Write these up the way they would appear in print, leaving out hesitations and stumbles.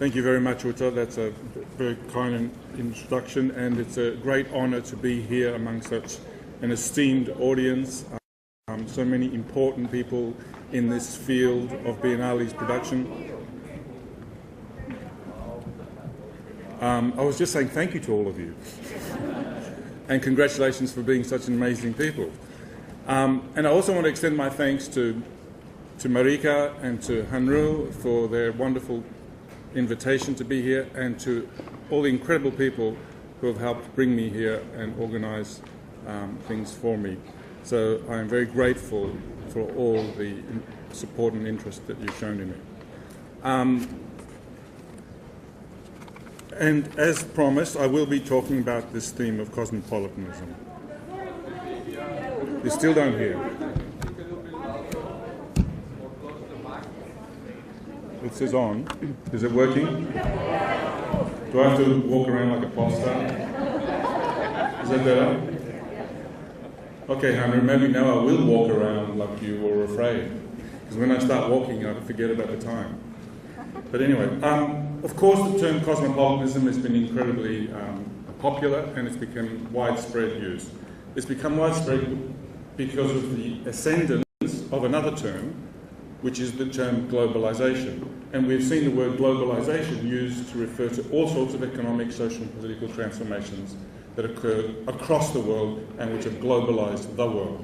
Thank you very much, Uta. That's a very kind introduction, and it's a great honour to be here among such an esteemed audience. So many important people in this field of Biennale's production. I was just saying thank you to all of you, and congratulations for being such amazing people. And I also want to extend my thanks to Marika and to Hanru for their wonderful invitation to be here, and to all the incredible people who have helped bring me here and organise things for me. So I am very grateful for all the support and interest that you've shown in me. And as promised, I will be talking about this theme of cosmopolitanism. You still don't hear? It says on. Is it working? Do I have to walk around like a pop star? Is that better? Okay, Hannah, maybe now I will walk around like you were afraid. Because when I start walking, I forget about the time. But anyway, of course the term cosmopolitanism has been incredibly popular, and it's become widespread use. It's become widespread because of the ascendance of another term, which is the term globalization. And we've seen the word globalization used to refer to all sorts of economic, social and political transformations that occur across the world and which have globalized the world.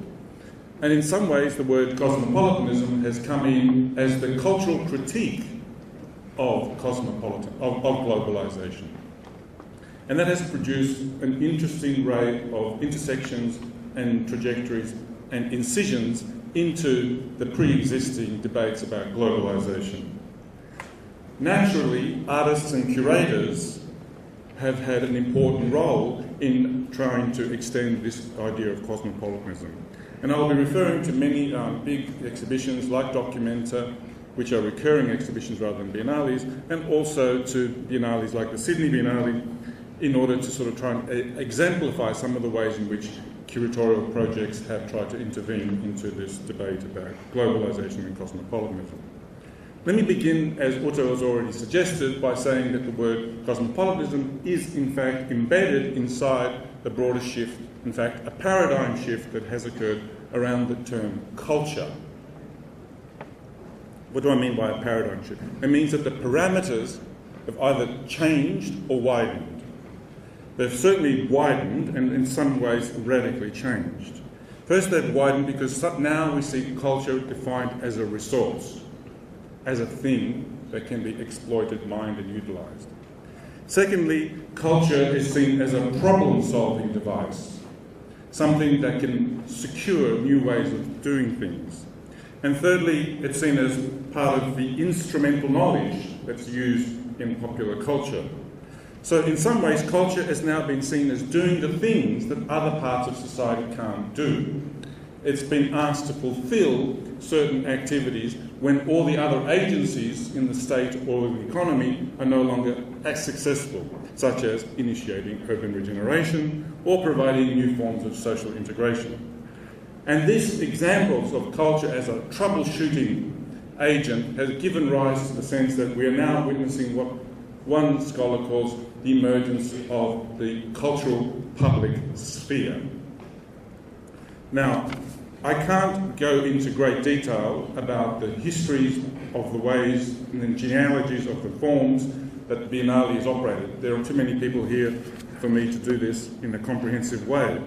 And in some ways, the word cosmopolitanism has come in as the cultural critique of globalization. And that has produced an interesting array of intersections and trajectories and incisions into the pre-existing debates about globalization. Naturally, artists and curators have had an important role in trying to extend this idea of cosmopolitanism. And I'll be referring to many big exhibitions like Documenta, which are recurring exhibitions rather than biennales, and also to biennales like the Sydney Biennale, in order to sort of try and exemplify some of the ways in which curatorial projects have tried to intervene into this debate about globalisation and cosmopolitanism. Let me begin, as Uta has already suggested, by saying that the word cosmopolitanism is in fact embedded inside the broader shift, in fact a paradigm shift that has occurred around the term culture. What do I mean by a paradigm shift? It means that the parameters have either changed or widened. They've certainly widened, and in some ways radically changed. First, they've widened because now we see culture defined as a resource, as a thing that can be exploited, mined and utilised. Secondly, culture is seen as a problem-solving device, something that can secure new ways of doing things. And thirdly, it's seen as part of the instrumental knowledge that's used in popular culture. So in some ways, culture has now been seen as doing the things that other parts of society can't do. It's been asked to fulfil certain activities when all the other agencies in the state or the economy are no longer as successful, such as initiating urban regeneration or providing new forms of social integration. And these examples of culture as a troubleshooting agent has given rise to the sense that we are now witnessing what one scholar calls the emergence of the cultural public sphere. Now, I can't go into great detail about the histories of the ways and the genealogies of the forms that the Biennale has operated. There are too many people here for me to do this in a comprehensive way.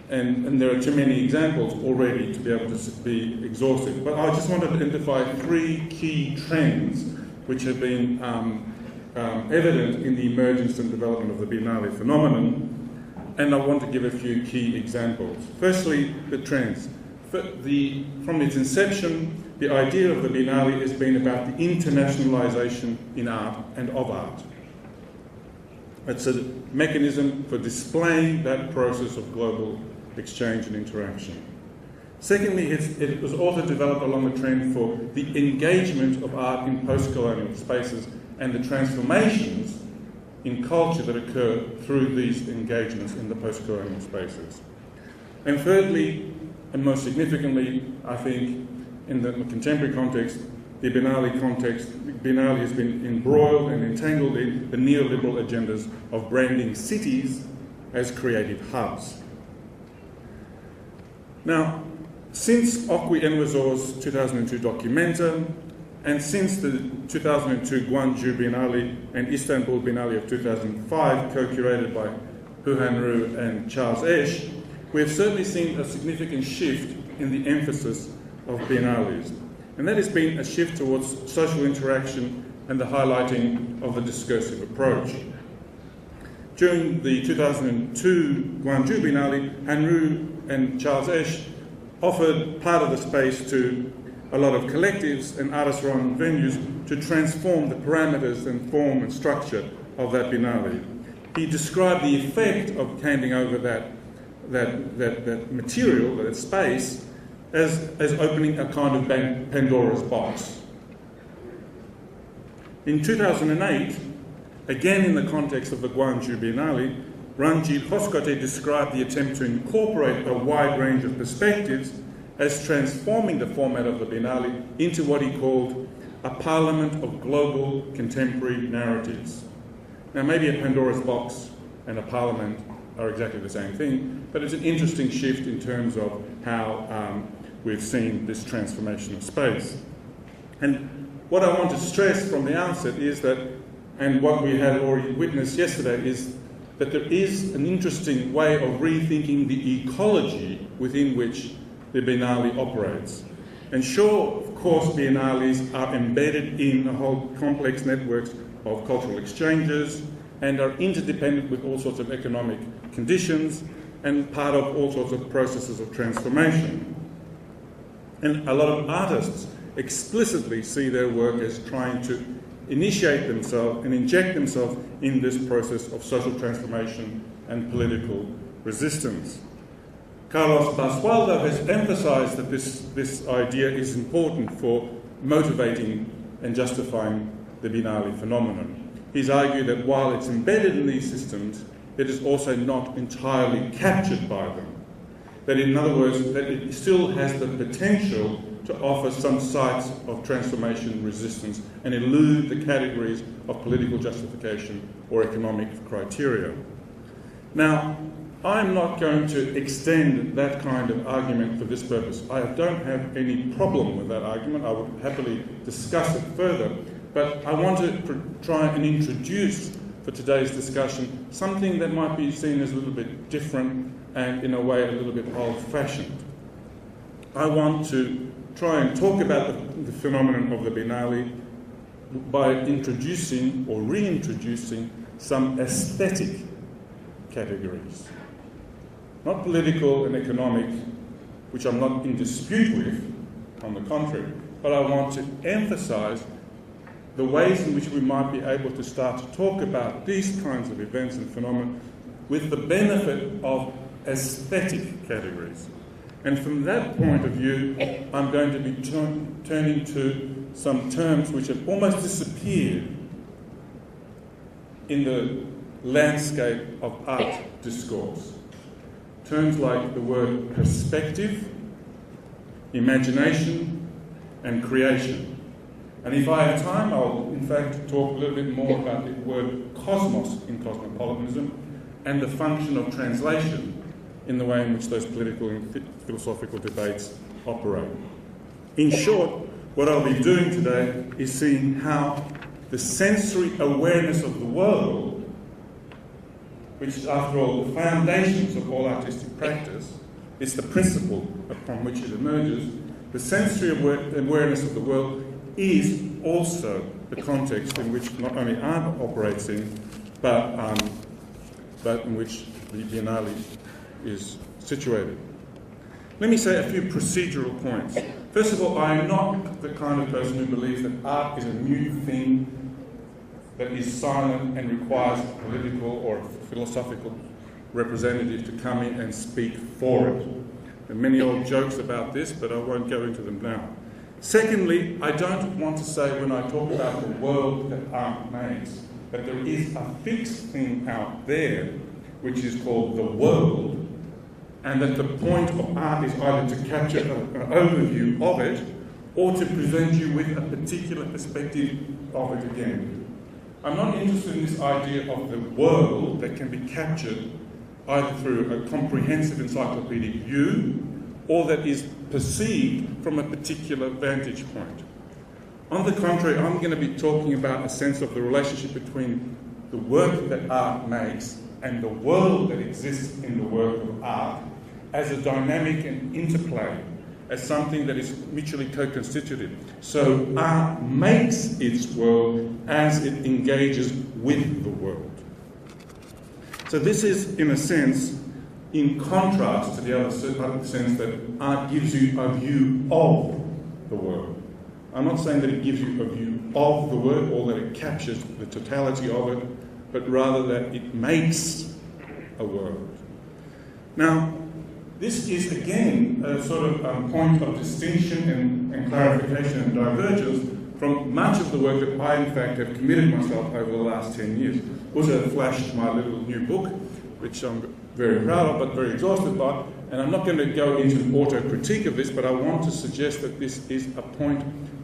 And there are too many examples already to be able to be exhaustive. But I just want to identify three key trends which have been evident in the emergence and development of the Biennale phenomenon, and I want to give a few key examples. Firstly, the trends. From its inception, the idea of the Biennale has been about the internationalisation in art and of art. It's a mechanism for displaying that process of global exchange and interaction. Secondly, it was also developed along a trend for the engagement of art in post-colonial spaces and the transformations in culture that occur through these engagements in the post-colonial spaces. And thirdly, and most significantly, I think, in the contemporary context, the Biennale context, Biennale has been embroiled and entangled in the neoliberal agendas of branding cities as creative hubs. Now, since Okwi Enwezor's 2002 Documenta, and since the 2002 Gwangju Biennale and Istanbul Biennale of 2005, co-curated by Hu Han-ru and Charles Esch, we have certainly seen a significant shift in the emphasis of biennales. And that has been a shift towards social interaction and the highlighting of the discursive approach. During the 2002 Gwangju Biennale, Han-ru and Charles Esch offered part of the space to a lot of collectives and artist-run venues to transform the parameters and form and structure of that Biennale. He described the effect of handing over that material, that space, as opening a kind of Pandora's box. In 2008, again in the context of the Gwangju Biennale, Ranjit Hoskote described the attempt to incorporate a wide range of perspectives as transforming the format of the Biennale into what he called a parliament of global contemporary narratives. Now, maybe a Pandora's box and a parliament are exactly the same thing, but it's an interesting shift in terms of how we've seen this transformation of space. And what I want to stress from the outset is that, and what we had already witnessed yesterday, is that there is an interesting way of rethinking the ecology within which the Biennale operates. And sure, of course, Biennales are embedded in a whole complex networks of cultural exchanges and are interdependent with all sorts of economic conditions and part of all sorts of processes of transformation. And a lot of artists explicitly see their work as trying to initiate themselves and inject themselves in this process of social transformation and political resistance. Carlos Basualdo has emphasised that this idea is important for motivating and justifying the Biennale phenomenon. He's argued that while it's embedded in these systems, it is also not entirely captured by them. That in other words, that it still has the potential to offer some sites of transformation resistance and elude the categories of political justification or economic criteria. Now, I'm not going to extend that kind of argument for this purpose. I don't have any problem with that argument. I would happily discuss it further. But I want to try and introduce for today's discussion something that might be seen as a little bit different and in a way a little bit old-fashioned. I want to try and talk about the phenomenon of the Biennale by introducing or reintroducing some aesthetic categories. Not political and economic, which I'm not in dispute with, on the contrary, but I want to emphasise the ways in which we might be able to start to talk about these kinds of events and phenomena with the benefit of aesthetic categories. And from that point of view, I'm going to be turning to some terms which have almost disappeared in the landscape of art discourse. Terms like the word perspective, imagination, and creation. And if I have time, I'll in fact talk a little bit more about the word cosmos in cosmopolitanism and the function of translation in the way in which those political and philosophical debates operate. In short, what I'll be doing today is seeing how the sensory awareness of the world, which is after all the foundations of all artistic practice, it's the principle upon which it emerges, the sensory awareness of the world is also the context in which not only art operates in, but in which the Biennale is situated. Let me say a few procedural points. First of all, I am not the kind of person who believes that art is a new thing that is silent and requires a political or philosophical representative to come in and speak for it. There are many old jokes about this, but I won't go into them now. Secondly, I don't want to say when I talk about the world that art makes, that there is a fixed thing out there which is called the world, and that the point of art is either to capture an overview of it or to present you with a particular perspective of it again. I'm not interested in this idea of the world that can be captured either through a comprehensive encyclopedic view or that is perceived from a particular vantage point. On the contrary, I'm going to be talking about a sense of the relationship between the work that art makes and the world that exists in the work of art as a dynamic and interplay, as something that is mutually co-constitutive. So art makes its world as it engages with the world. So this is, in a sense, in contrast to the other sense that art gives you a view of the world. I'm not saying that it gives you a view of the world or that it captures the totality of it, but rather that it makes a world. Now, this is again a sort of point of distinction and clarification and divergence from much of the work that I, in fact, have committed myself over the last 10 years. Also flashed my little new book, which I'm very proud of, but very exhausted by. And I'm not going to go into an auto-critique of this, but I want to suggest that this is a point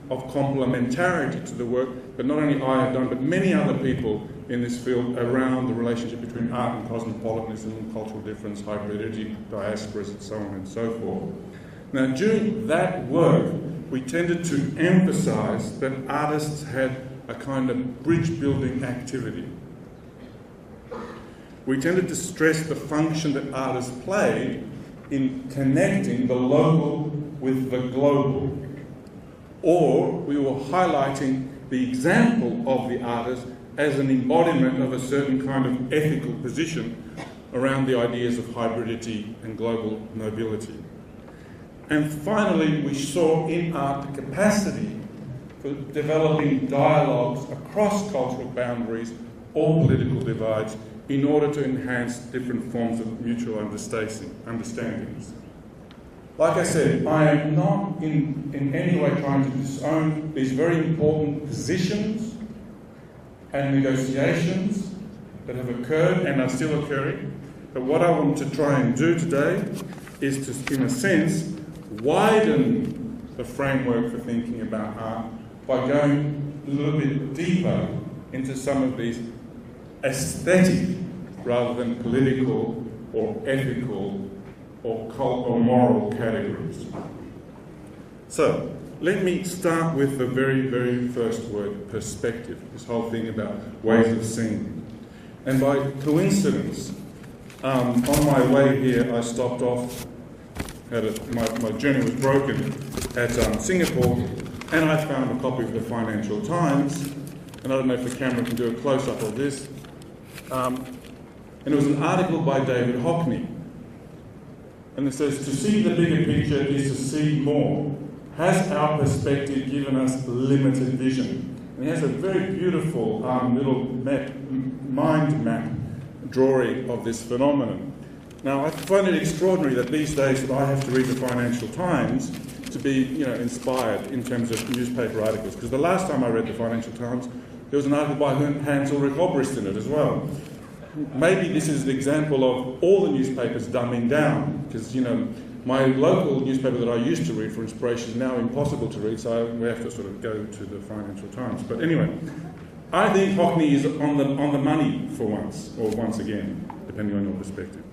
of complementarity to the work that not only I have done, but many other people in this field around the relationship between art and cosmopolitanism, cultural difference, hybridity, diasporas, and so on and so forth. Now, during that work, we tended to emphasize that artists had a kind of bridge-building activity. We tended to stress the function that artists played in connecting the local with the global. Or we were highlighting the example of the artist as an embodiment of a certain kind of ethical position around the ideas of hybridity and global nobility. And finally, we saw in art the capacity for developing dialogues across cultural boundaries or political divides in order to enhance different forms of mutual understandings. Like I said, I am not in any way trying to disown these very important positions and negotiations that have occurred and are still occurring. But what I want to try and do today is to, in a sense, widen the framework for thinking about art by going a little bit deeper into some of these aesthetic rather than political or ethical or moral categories. So, let me start with the very, very first word, perspective, this whole thing about ways of seeing. And by coincidence, on my way here, I stopped off, my journey was broken at Singapore, and I found a copy of the Financial Times, and I don't know if the camera can do a close-up of this, and it was an article by David Hockney. And it says, to see the bigger picture is to see more. Has our perspective given us limited vision? And he has a very beautiful little mind map drawing of this phenomenon. Now, I find it extraordinary that these days that I have to read the Financial Times to be, inspired in terms of newspaper articles. Because the last time I read the Financial Times, there was an article by Hans Ulrich Obrist in it as well. Maybe this is an example of all the newspapers dumbing down, because, my local newspaper that I used to read for inspiration is now impossible to read, so we have to sort of go to the Financial Times. But anyway, I think Hockney is on the money for once, or once again, depending on your perspective.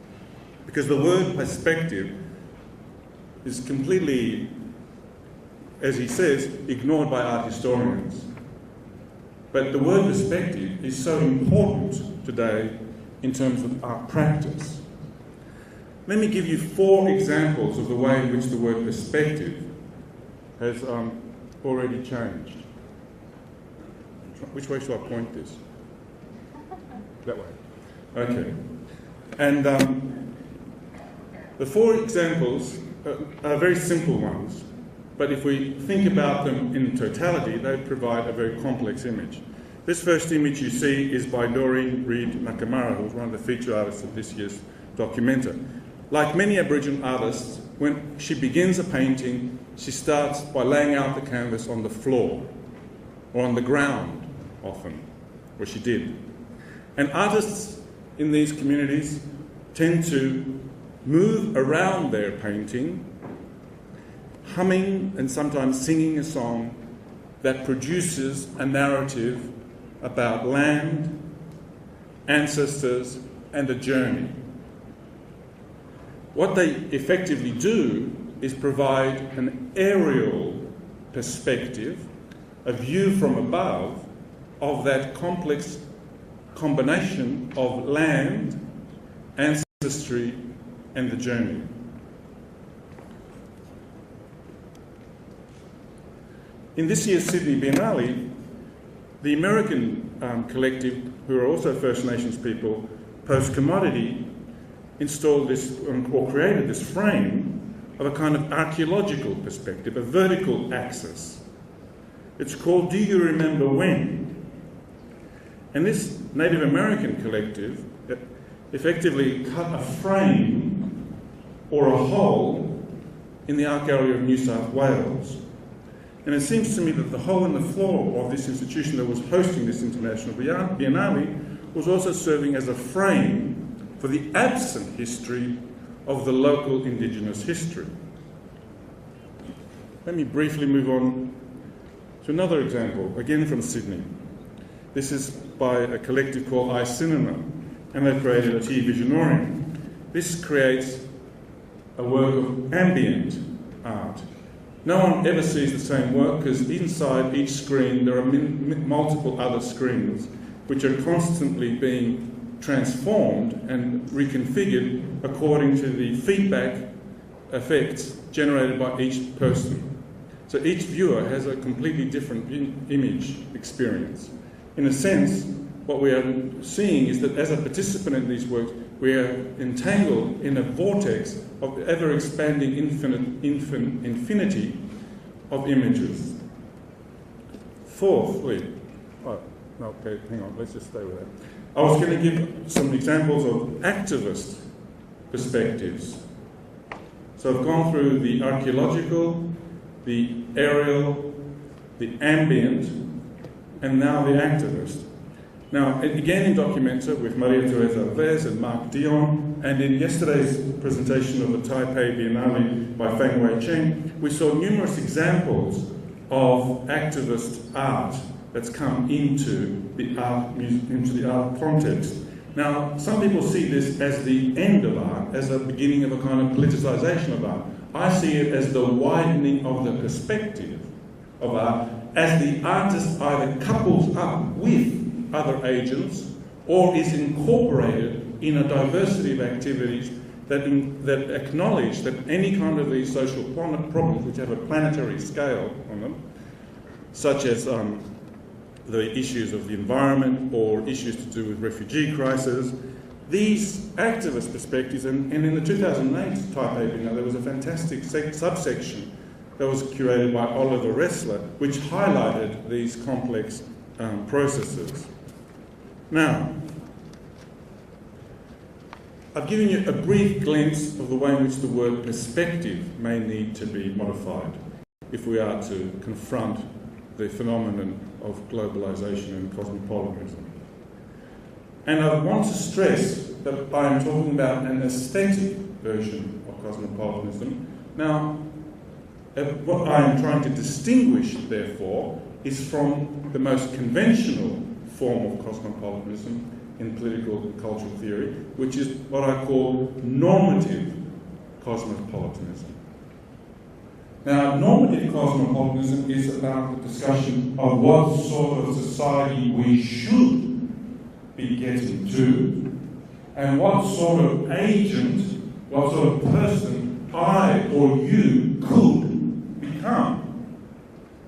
Because the word perspective is completely, as he says, ignored by art historians. But the word perspective is so important today in terms of art practice. Let me give you 4 examples of the way in which the word perspective has already changed. Which way should I point this? That way. Okay. And the 4 examples are very simple ones, but if we think about them in totality, they provide a very complex image. This first image you see is by Doreen Reid Nakamura, who's one of the feature artists of this year's documenta. Like many Aboriginal artists, when she begins a painting, she starts by laying out the canvas on the floor, or on the ground, often, where she did. And artists in these communities tend to move around their painting humming and sometimes singing a song that produces a narrative about land, ancestors, and a journey. What they effectively do is provide an aerial perspective, a view from above of that complex combination of land, ancestry, and the journey. In this year's Sydney Biennale, the American collective, who are also First Nations people, Post-Commodity, installed this, or created this frame of a kind of archaeological perspective, a vertical axis. It's called Do You Remember When? And this Native American collective effectively cut a frame or a hole in the arc area of New South Wales. And it seems to me that the hole in the floor of this institution that was hosting this International Biennale was also serving as a frame for the absent history of the local Indigenous history. Let me briefly move on to another example, again from Sydney. This is by a collective called iCinema, and they've created a T Visionorium. This creates a work of ambient art. No one ever sees the same work because inside each screen there are multiple other screens which are constantly being transformed and reconfigured according to the feedback effects generated by each person. So each viewer has a completely different image experience. In a sense, what we are seeing is that as a participant in these works, we are entangled in a vortex of ever-expanding infinity of images. Fourthly, okay, hang on, let's just stay with that. I was going to give some examples of activist perspectives. So I've gone through the archaeological, the aerial, the ambient, and now the activist. Now, again in Documenta with Maria Teresa Alves and Mark Dion, and in yesterday's presentation of the Taipei Biennale by Fang Wei Cheng, we saw numerous examples of activist art that's come into the art context. Now, some people see this as the end of art, as a beginning of a kind of politicization of art. I see it as the widening of the perspective of art, as the artist either couples up with other agents or is incorporated in a diversity of activities that acknowledge that any kind of these social problems which have a planetary scale on them, such as the issues of the environment or issues to do with refugee crisis, these activist perspectives, and in the 2008 Taipei Biennale there was a fantastic subsection that was curated by Oliver Ressler, which highlighted these complex processes. Now, I've given you a brief glimpse of the way in which the word perspective may need to be modified if we are to confront the phenomenon of globalisation and cosmopolitanism. And I want to stress that I am talking about an aesthetic version of cosmopolitanism. Now, what I am trying to distinguish, therefore, is from the most conventional form of cosmopolitanism in political and cultural theory, which is what I call normative cosmopolitanism. Now, normative cosmopolitanism is about the discussion of what sort of society we should be getting to, and what sort of agent, what sort of person I or you could become.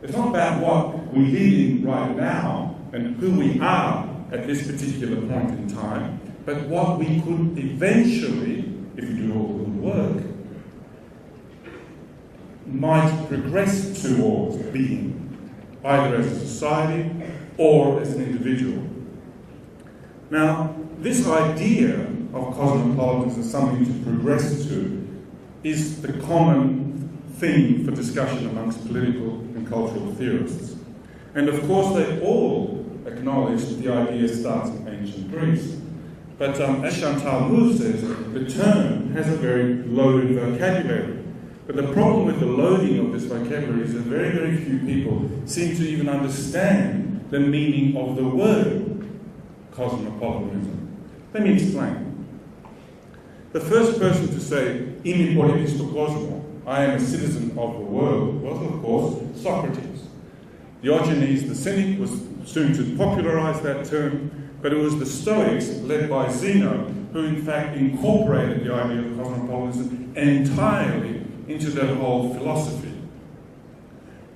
It's not about what we live in right now and who we are at this particular point in time, but what we could eventually, if we do all the good work, might progress towards being, either as a society or as an individual. Now, this idea of cosmopolitanism as something to progress to is the common theme for discussion amongst political and cultural theorists. And of course they all acknowledge that the idea starts in ancient Greece. But as Chantal Mouffe says, the term has a very loaded vocabulary. But the problem with the loading of this vocabulary is that very, very few people seem to even understand the meaning of the word cosmopolitanism. Let me explain. The first person to say, "Είμαι πολίτης του κόσμου," I am a citizen of the world, was of course Socrates. Diogenes the Cynic was soon to popularize that term, but it was the Stoics, led by Zeno, who in fact incorporated the idea of cosmopolitanism entirely into their whole philosophy.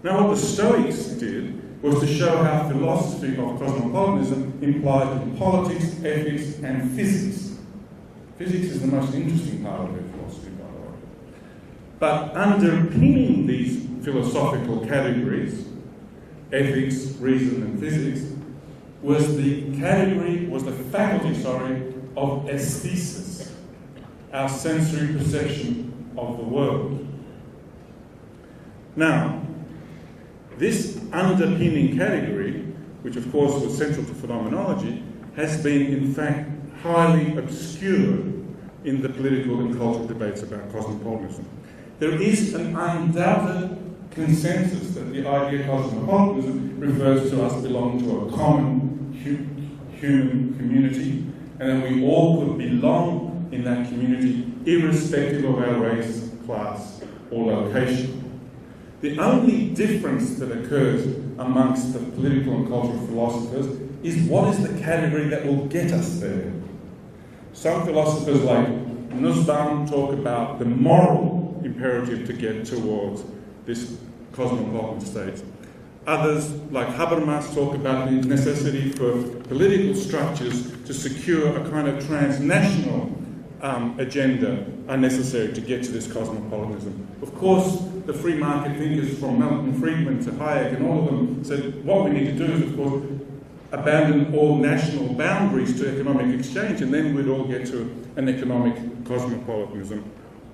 Now what the Stoics did was to show how philosophy of cosmopolitanism implied in politics, ethics, and physics. Physics is the most interesting part of their philosophy, by the way. But underpinning these philosophical categories, ethics, reason, and physics, was the faculty of aesthesis, our sensory perception of the world. Now, this underpinning category, which of course was central to phenomenology, has been in fact highly obscured in the political and cultural debates about cosmopolitanism. There is an undoubted consensus that the idea of cosmopolitanism refers to us belonging to a common human community, and that we all could belong in that community irrespective of our race, class, or location. The only difference that occurs amongst the political and cultural philosophers is what is the category that will get us there. Some philosophers like Nussbaum talk about the moral imperative to get towards this cosmopolitan state. Others, like Habermas, talk about the necessity for political structures to secure a kind of transnational agenda are necessary to get to this cosmopolitanism. Of course, the free market thinkers from Milton Friedman to Hayek and all of them said what we need to do is, of course, abandon all national boundaries to economic exchange, and then we'd all get to an economic cosmopolitanism.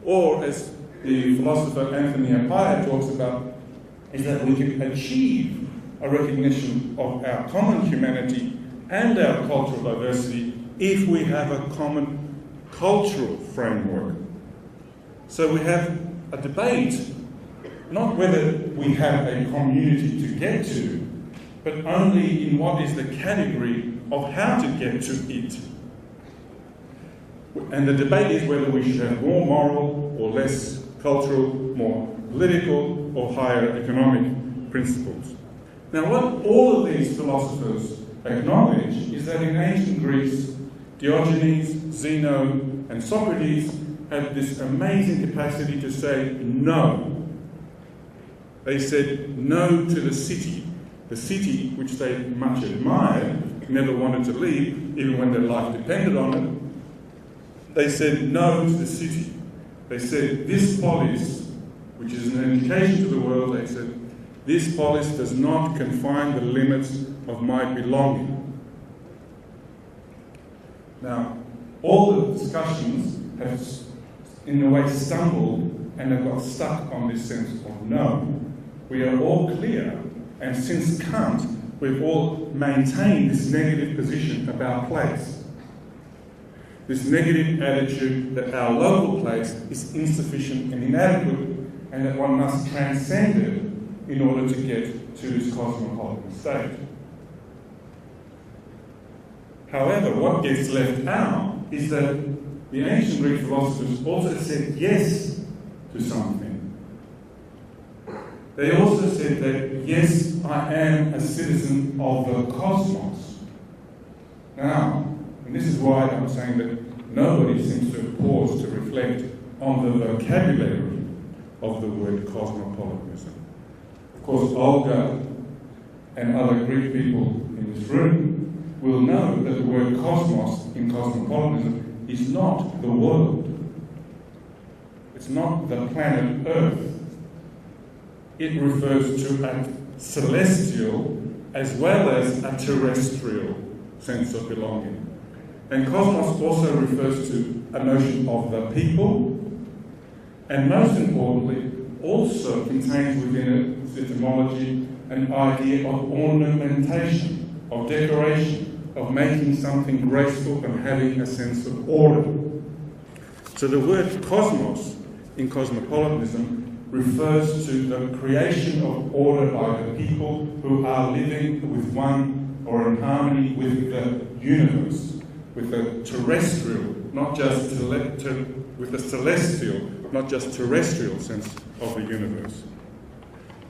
Or, as the philosopher Anthony Appiah talks about, is that we can achieve a recognition of our common humanity and our cultural diversity if we have a common cultural framework. So we have a debate, not whether we have a community to get to, but only in what is the category of how to get to it. And the debate is whether we should have more moral or less cultural, more political or higher economic principles. Now, what all of these philosophers acknowledge is that in ancient Greece, Diogenes, Zeno, and Socrates had this amazing capacity to say no. They said no to the city which they much admired, never wanted to leave, even when their life depended on it. They said no to the city. They said this polis, which is an indication to the world, they said, this polis does not confine the limits of my belonging. Now, all the discussions have, in a way, stumbled and have got stuck on this sense of no. We are all clear, and since Kant, we've all maintained this negative position about place. This negative attitude that our local place is insufficient and inadequate, and that one must transcend it in order to get to this cosmopolitan state. However, what gets left out is that the ancient Greek philosophers also said yes to something. They also said that, yes, I am a citizen of the cosmos. Now, and this is why I'm saying that nobody seems to have paused to reflect on the vocabulary of the word cosmopolitanism. Of course, Olga and other Greek people in this room will know that the word cosmos in cosmopolitanism is not the world. It's not the planet Earth. It refers to a celestial as well as a terrestrial sense of belonging. And cosmos also refers to a notion of the people, and most importantly, also contains within its etymology an idea of ornamentation, of decoration, of making something graceful and having a sense of order. So the word cosmos in cosmopolitanism refers to the creation of order by the people who are living with one or in harmony with the universe, with the terrestrial, not just with the celestial, not just terrestrial sense of the universe.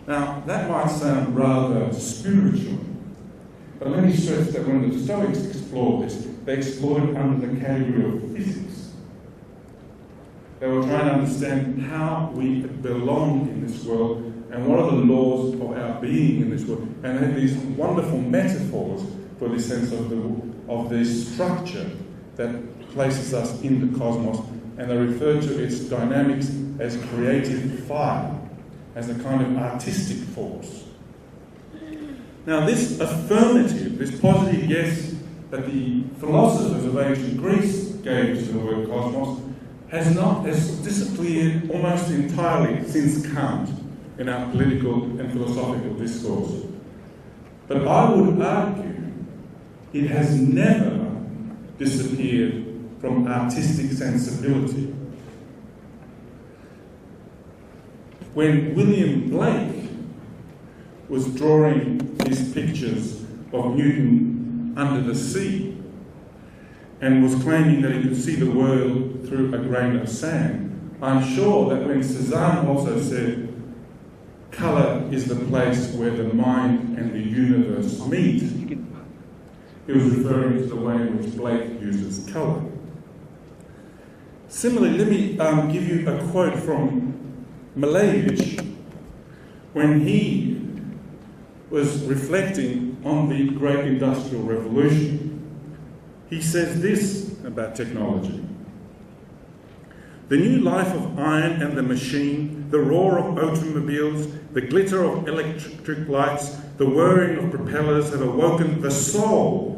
Now, that might sound rather spiritual, but let me stress that when the Stoics explored this, they explored it under the category of physics. They were trying to understand how we belong in this world and what are the laws of our being in this world. And they had these wonderful metaphors for this sense of this structure that places us in the cosmos, and they refer to its dynamics as creative fire, as a kind of artistic force. Now, this affirmative, this positive yes that the philosophers of ancient Greece gave to the word cosmos has disappeared almost entirely since Kant in our political and philosophical discourse. But I would argue it has never disappeared from artistic sensibility. When William Blake was drawing his pictures of Newton under the sea and was claiming that he could see the world through a grain of sand, I'm sure that when Cézanne also said, colour is the place where the mind and the universe meet, he was referring to the way in which Blake uses colour. Similarly, let me give you a quote from Malevich when he was reflecting on the Great Industrial Revolution. He says this about technology. The new life of iron and the machine, the roar of automobiles, the glitter of electric lights, the whirring of propellers have awoken the soul,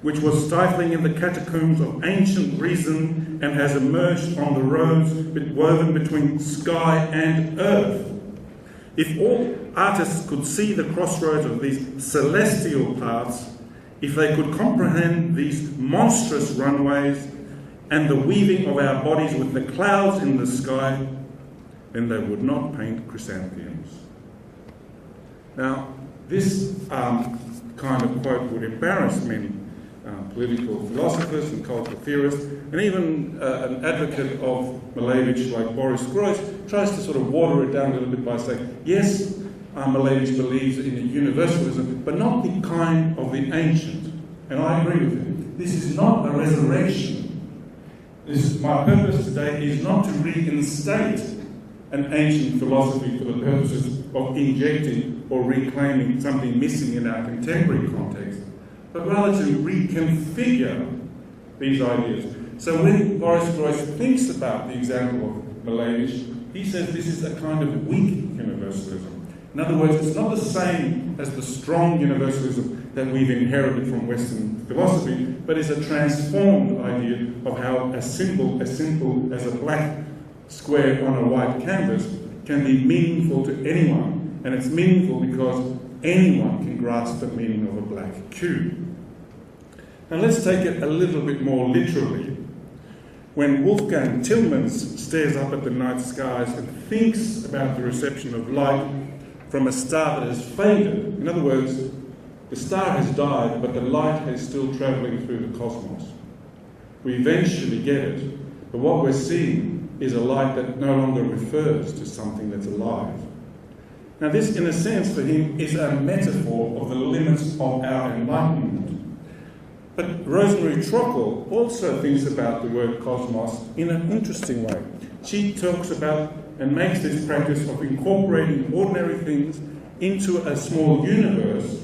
which was stifling in the catacombs of ancient reason and has emerged on the roads woven between sky and earth. If all artists could see the crossroads of these celestial paths, if they could comprehend these monstrous runways and the weaving of our bodies with the clouds in the sky, then they would not paint chrysanthemums. Now, this kind of quote would embarrass many political philosophers and cultural theorists, and even an advocate of Malevich like Boris Groys tries to sort of water it down a little bit by saying, yes, Malevich believes in a universalism, but not the kind of the ancient. And I agree with him. This is not a resurrection. My purpose today is not to reinstate an ancient philosophy for the purposes of injecting or reclaiming something missing in our contemporary context, but rather to reconfigure these ideas. So when Boris Groys thinks about the example of Malevich, he says this is a kind of weak universalism. In other words, it's not the same as the strong universalism that we've inherited from Western philosophy, but is a transformed idea of how a symbol as simple as a black square on a white canvas can be meaningful to anyone. And it's meaningful because anyone can grasp the meaning of a black cube. Now let's take it a little bit more literally. When Wolfgang Tillmans stares up at the night skies and thinks about the reception of light from a star that has faded, in other words, the star has died, but the light is still travelling through the cosmos. We eventually get it, but what we're seeing is a light that no longer refers to something that's alive. Now this, in a sense, for him, is a metaphor of the limits of our enlightenment. But Rosemary Trockel also thinks about the word cosmos in an interesting way. She talks about and makes this practice of incorporating ordinary things into a small universe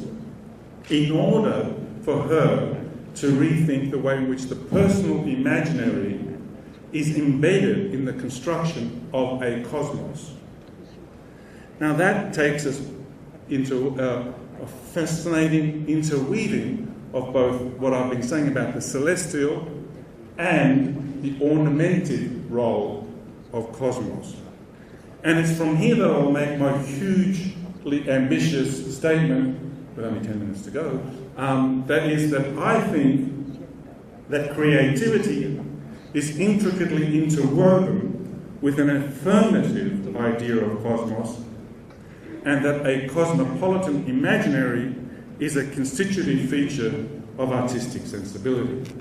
in order for her to rethink the way in which the personal imaginary is embedded in the construction of a cosmos. Now that takes us into a fascinating interweaving of both what I've been saying about the celestial and the ornamented role of cosmos. And it's from here that I'll make my hugely ambitious statement, with only 10 minutes to go, that is that I think that creativity is intricately interwoven with an affirmative idea of cosmos, and that a cosmopolitan imaginary is a constitutive feature of artistic sensibility.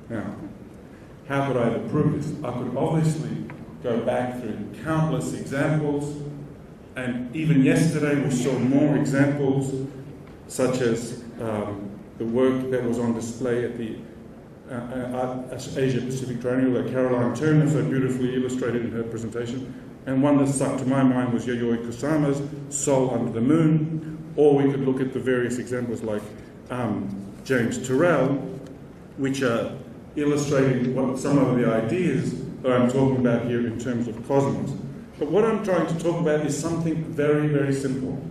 Now, how could I ever prove this? I could obviously go back through countless examples, and even yesterday we saw more examples, such as the work that was on display at the Asia Pacific Triennial that Caroline Turner so beautifully illustrated in her presentation. And one that stuck to my mind was Yayoi Kusama's Soul Under the Moon, or we could look at the various examples like James Turrell, which are illustrating what some of the ideas that I'm talking about here in terms of cosmos. But what I'm trying to talk about is something very, very simple.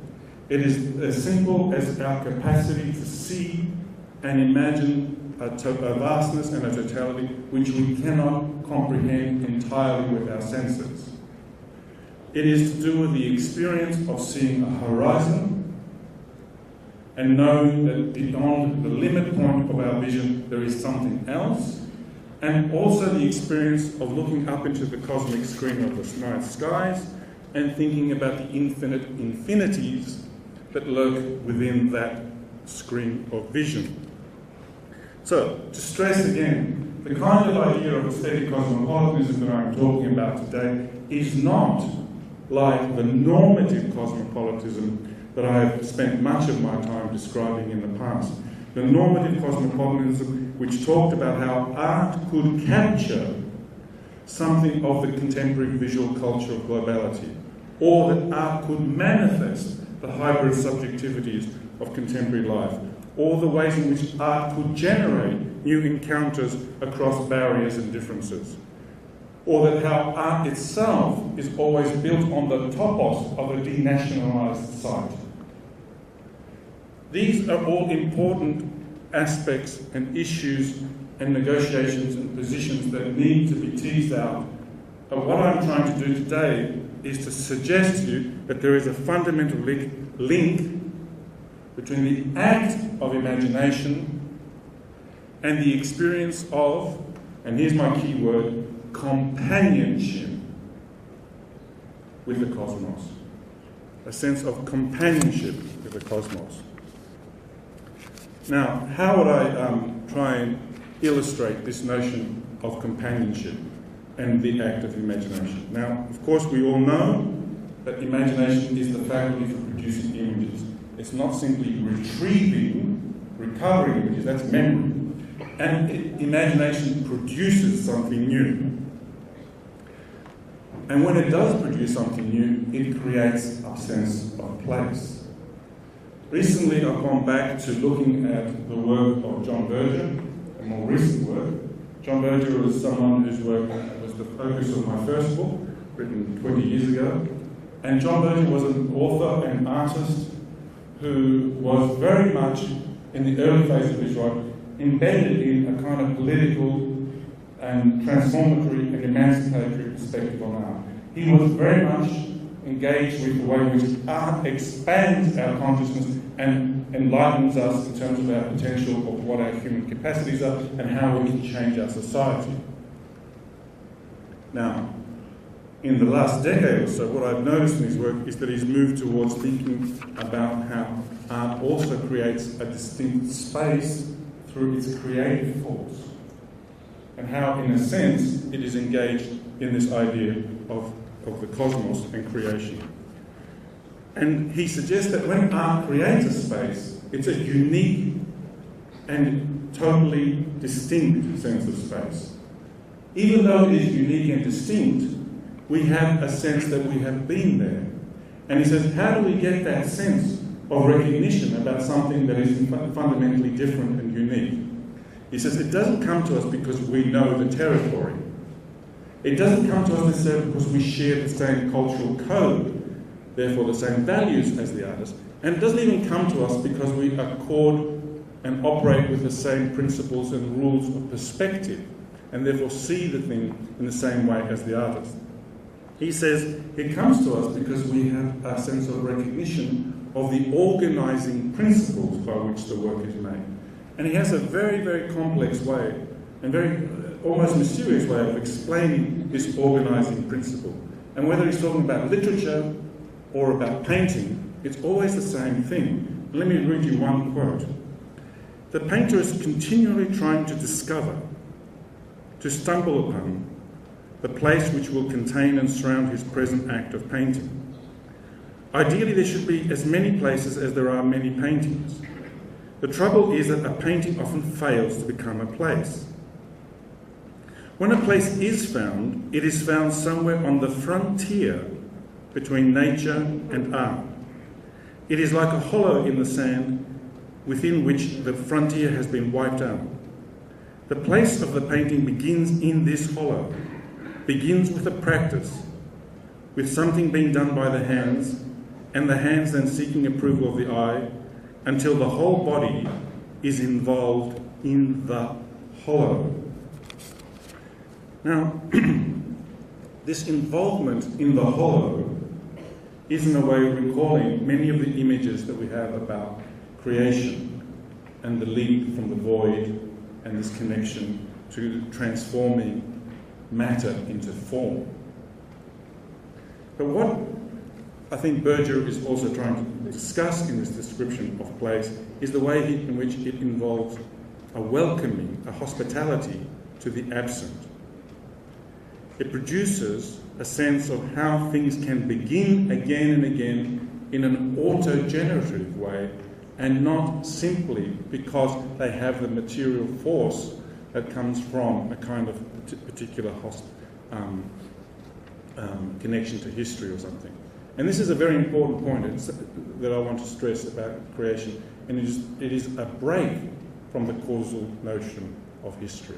It is as simple as our capacity to see and imagine a vastness and a totality which we cannot comprehend entirely with our senses. It is to do with the experience of seeing a horizon and knowing that beyond the limit point of our vision there is something else, and also the experience of looking up into the cosmic screen of the night skies and thinking about the infinite infinities that lurk within that screen of vision. So, to stress again, the kind of idea of aesthetic cosmopolitanism that I'm talking about today is not like the normative cosmopolitanism that I have spent much of my time describing in the past. The normative cosmopolitanism which talked about how art could capture something of the contemporary visual culture of globality, or that art could manifest the hybrid subjectivities of contemporary life, or the ways in which art could generate new encounters across barriers and differences, or that how art itself is always built on the topos of a denationalised site. These are all important aspects and issues and negotiations and positions that need to be teased out. But what I'm trying to do today is to suggest to you that there is a fundamental link between the act of imagination and the experience of, and here's my key word, companionship with the cosmos. A sense of companionship with the cosmos. Now, how would I try and illustrate this notion of companionship and the act of imagination? Now, of course, we all know that imagination is the faculty for producing images. It's not simply recovering images, that's memory. And imagination produces something new. And when it does produce something new, it creates a sense of place. Recently, I've gone back to looking at the work of John Berger, a more recent work. John Berger was someone whose work was the focus of my first book, written 20 years ago. And John Berger was an author and artist who was very much, in the early phase of his life, embedded in a kind of political and transformatory and emancipatory perspective on art. He was very much engaged with the way in which art expands our consciousness and enlightens us in terms of our potential of what our human capacities are and how we can change our society. Now, in the last decade or so, what I've noticed in his work is that he's moved towards thinking about how art also creates a distinct space through its creative force, and how, in a sense, it is engaged in this idea of the cosmos and creation. And he suggests that when art creates a space, it's a unique and totally distinct sense of space. Even though it is unique and distinct, we have a sense that we have been there. And he says, how do we get that sense of recognition about something that is fundamentally different and unique? He says, it doesn't come to us because we know the territory. It doesn't come to us necessarily because we share the same cultural code, therefore the same values as the artist. And it doesn't even come to us because we accord and operate with the same principles and rules of perspective, and therefore see the thing in the same way as the artist. He says it comes to us because we have a sense of recognition of the organising principles by which the work is made. And he has a very, very complex way and very almost mysterious way of explaining this organising principle. And whether he's talking about literature or about painting, it's always the same thing. Let me read you one quote. The painter is continually trying to discover, to stumble upon, the place which will contain and surround his present act of painting. Ideally, there should be as many places as there are many paintings. The trouble is that a painting often fails to become a place. When a place is found, it is found somewhere on the frontier between nature and art. It is like a hollow in the sand within which the frontier has been wiped out. The place of the painting begins in this hollow, begins with a practice, with something being done by the hands, and the hands then seeking approval of the eye, until the whole body is involved in the hollow. Now, this involvement in the hollow is in a way recalling many of the images that we have about creation and the leap from the void and this connection to transforming matter into form. But what I think Berger is also trying to discuss in this description of place is the way in which it involves a welcoming, a hospitality to the absent. It produces a sense of how things can begin again and again in an auto-generative way, and not simply because they have the material force that comes from a kind of particular connection to history or something. And this is a very important point that I want to stress about creation, and it is a break from the causal notion of history.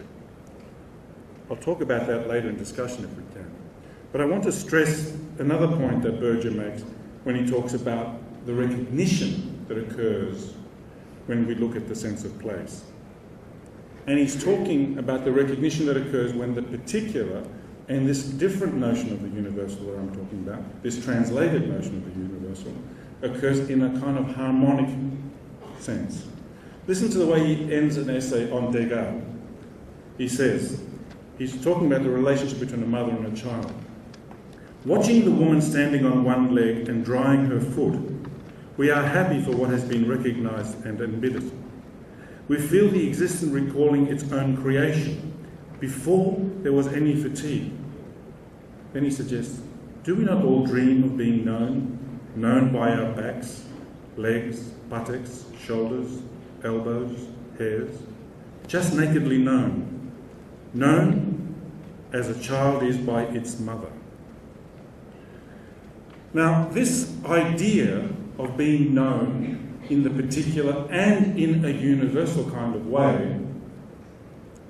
I'll talk about that later in discussion if we can. But I want to stress another point that Berger makes when he talks about the recognition that occurs when we look at the sense of place. And he's talking about the recognition that occurs when the particular and this different notion of the universal that I'm talking about, this translated notion of the universal, occurs in a kind of harmonic sense. Listen to the way he ends an essay on Degas. He says, he's talking about the relationship between a mother and a child. Watching the woman standing on one leg and drying her foot, we are happy for what has been recognised and admitted. We feel the existence recalling its own creation, before there was any fatigue. Then he suggests, do we not all dream of being known by our backs, legs, buttocks, shoulders, elbows, hairs, just nakedly known as a child is by its mother. Now, this idea of being known in the particular and in a universal kind of way,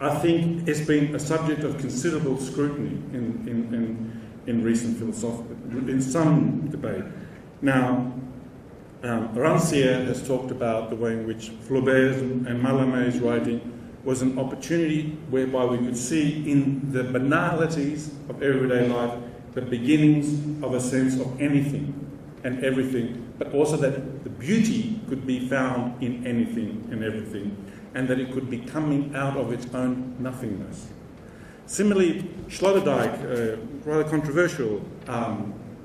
I think has been a subject of considerable scrutiny in recent philosophy, in some debate. Now, Rancière has talked about the way in which Flaubert's and Mallarmé's writing was an opportunity whereby we could see in the banalities of everyday life the beginnings of a sense of anything and everything, but also that the beauty could be found in anything and everything, and that it could be coming out of its own nothingness. Similarly, Sloterdijk, a rather controversial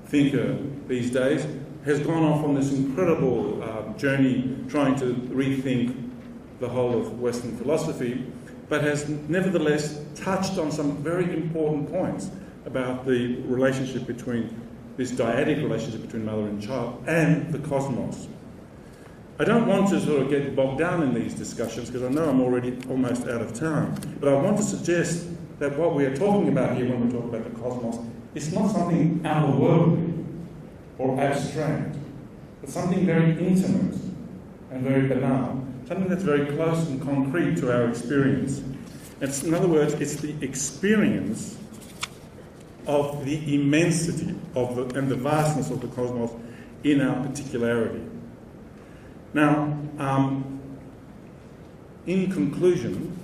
thinker these days, has gone off on this incredible journey trying to rethink the whole of Western philosophy, but has nevertheless touched on some very important points about the relationship between this dyadic relationship between mother and child and the cosmos. I don't want to sort of get bogged down in these discussions because I know I'm already almost out of time, but I want to suggest that what we are talking about here when we talk about the cosmos is not something otherworldly or abstract, but something very intimate and very banal, something that's very close and concrete to our experience. In other words, it's the experience of the immensity and the vastness of the cosmos in our particularity. Now, in conclusion,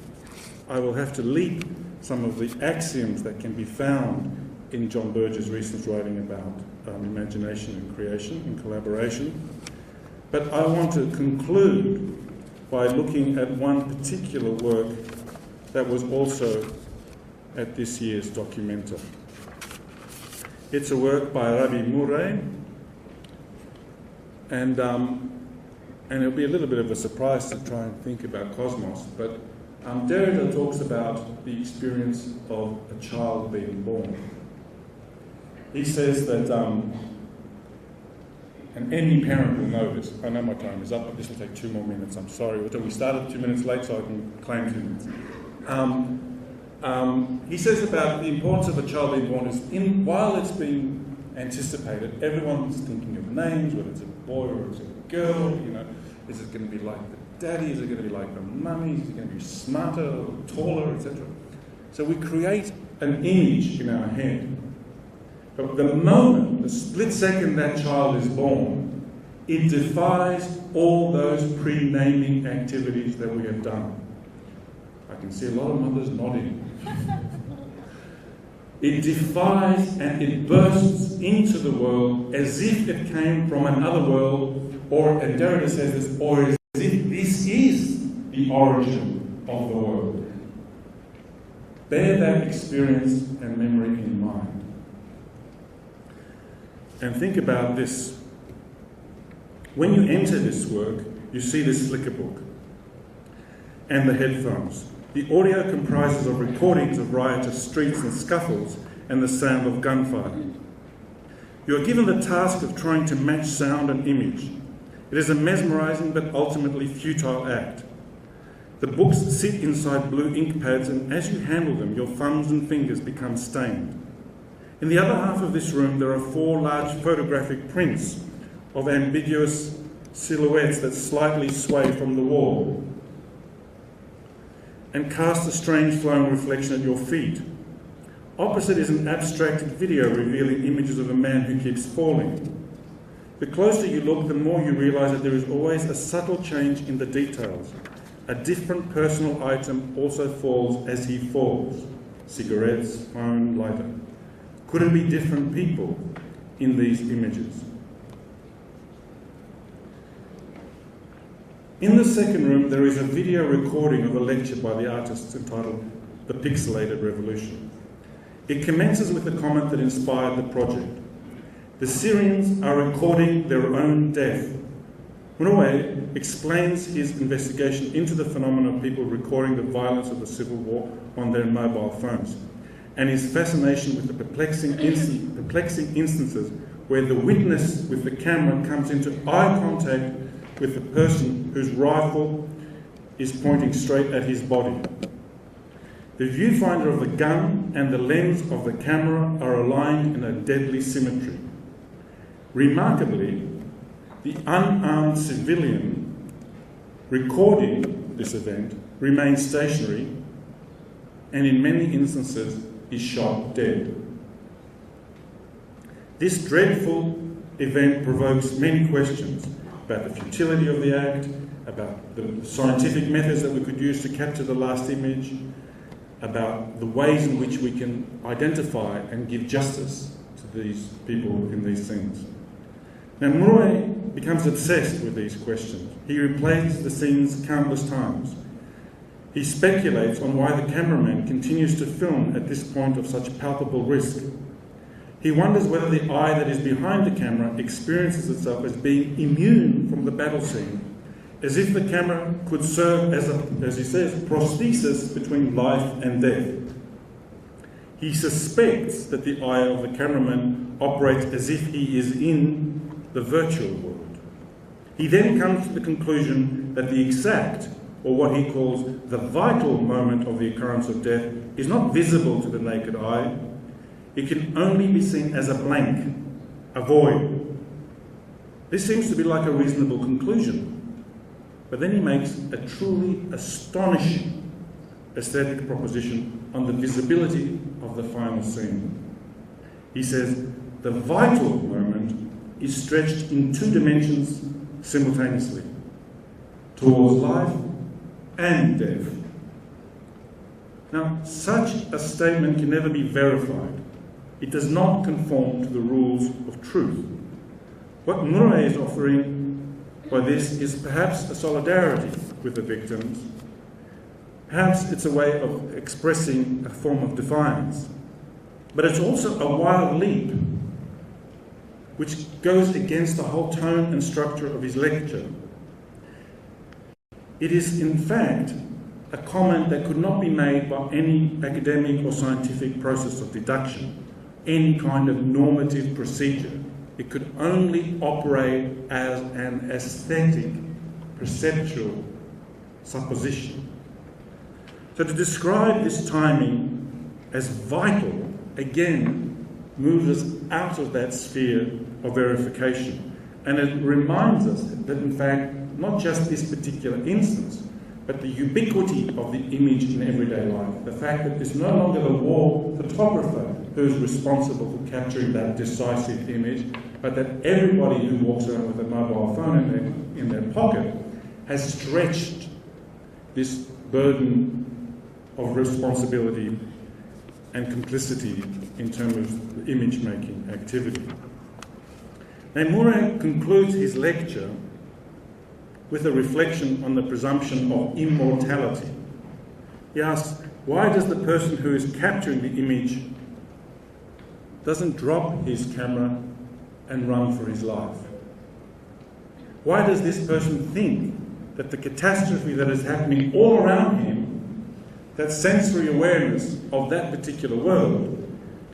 I will have to leap some of the axioms that can be found in John Berger's recent writing about imagination and creation and collaboration. But I want to conclude by looking at one particular work that was also at this year's Documenta. It's a work by Rabbi Murray, and it'll be a little bit of a surprise to try and think about cosmos, but Derrida talks about the experience of a child being born. He says that, and any parent will know this. I know my time is up, but this will take 2 more minutes. I'm sorry. We started 2 minutes late, so I can claim 2 minutes. He says about the importance of a child being born is, while it's being anticipated, everyone's thinking of names, whether it's a boy or it's a girl. You know, is it going to be like the daddy? Is it going to be like the mummy? Is it going to be smarter or taller, etc.? So we create an image in our head. But the moment, the split second that child is born, it defies all those pre-naming activities that we have done. I can see a lot of mothers nodding. It defies and it bursts into the world as if it came from another world, or, and Derrida says this, or as if this is the origin of the world. Bear that experience and memory in mind. And think about this. When you enter this work, you see this flicker book and the headphones. The audio comprises of recordings of riotous streets and scuffles and the sound of gunfire. You are given the task of trying to match sound and image. It is a mesmerising but ultimately futile act. The books sit inside blue ink pads, and as you handle them, your thumbs and fingers become stained. In the other half of this room, there are 4 large photographic prints of ambiguous silhouettes that slightly sway from the wall and cast a strange flowing reflection at your feet. Opposite is an abstracted video revealing images of a man who keeps falling. The closer you look, the more you realise that there is always a subtle change in the details. A different personal item also falls as he falls. Cigarettes, phone, lighter. Could it be different people in these images? In the second room, there is a video recording of a lecture by the artist entitled The Pixelated Revolution. It commences with the comment that inspired the project. The Syrians are recording their own death. Murray explains his investigation into the phenomenon of people recording the violence of the civil war on their mobile phones, and his fascination with the perplexing instances where the witness with the camera comes into eye contact with the person whose rifle is pointing straight at his body. The viewfinder of the gun and the lens of the camera are aligned in a deadly symmetry. Remarkably, the unarmed civilian recording this event remains stationary and in many instances is shot dead. This dreadful event provokes many questions about the futility of the act, about the scientific methods that we could use to capture the last image, about the ways in which we can identify and give justice to these people in these scenes. Now, Murray becomes obsessed with these questions. He replays the scenes countless times. He speculates on why the cameraman continues to film at this point of such palpable risk. He wonders whether the eye that is behind the camera experiences itself as being immune from the battle scene, as if the camera could serve as he says, prosthesis between life and death. He suspects that the eye of the cameraman operates as if he is in the virtual world. He then comes to the conclusion that the exact, or what he calls the vital moment of the occurrence of death, is not visible to the naked eye. It can only be seen as a blank, a void. This seems to be like a reasonable conclusion. But then he makes a truly astonishing aesthetic proposition on the visibility of the final scene. He says, the vital moment is stretched in 2 dimensions simultaneously, towards life and death. Now, such a statement can never be verified. It does not conform to the rules of truth. What Murray is offering by this is perhaps a solidarity with the victims, Perhaps it's a way of expressing a form of defiance. But it's also a wild leap, which goes against the whole tone and structure of his lecture. It is, in fact, a comment that could not be made by any academic or scientific process of deduction, any kind of normative procedure. It could only operate as an aesthetic, perceptual supposition. So to describe this timing as vital, again, moves us out of that sphere of verification. And it reminds us that, in fact, not just this particular instance, but the ubiquity of the image in everyday life. The fact that it's no longer the war photographer who is responsible for capturing that decisive image, but that everybody who walks around with a mobile phone in their pocket has stretched this burden of responsibility and complicity in terms of image-making activity. Now, Murray concludes his lecture with a reflection on the presumption of immortality. He asks, why does the person who is capturing the image doesn't drop his camera and run for his life? Why does this person think that the catastrophe that is happening all around him, that sensory awareness of that particular world,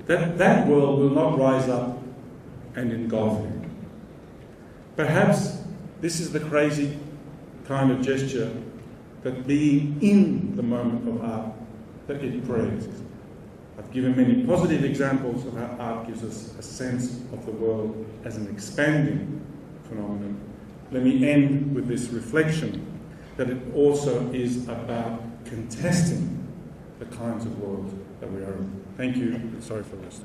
that world will not rise up and engulf him? Perhaps this is the crazy kind of gesture that being in the moment of art, that it creates. I've given many positive examples of how art gives us a sense of the world as an expanding phenomenon. Let me end with this reflection that it also is about contesting the kinds of world that we are in. Thank you. Sorry for this.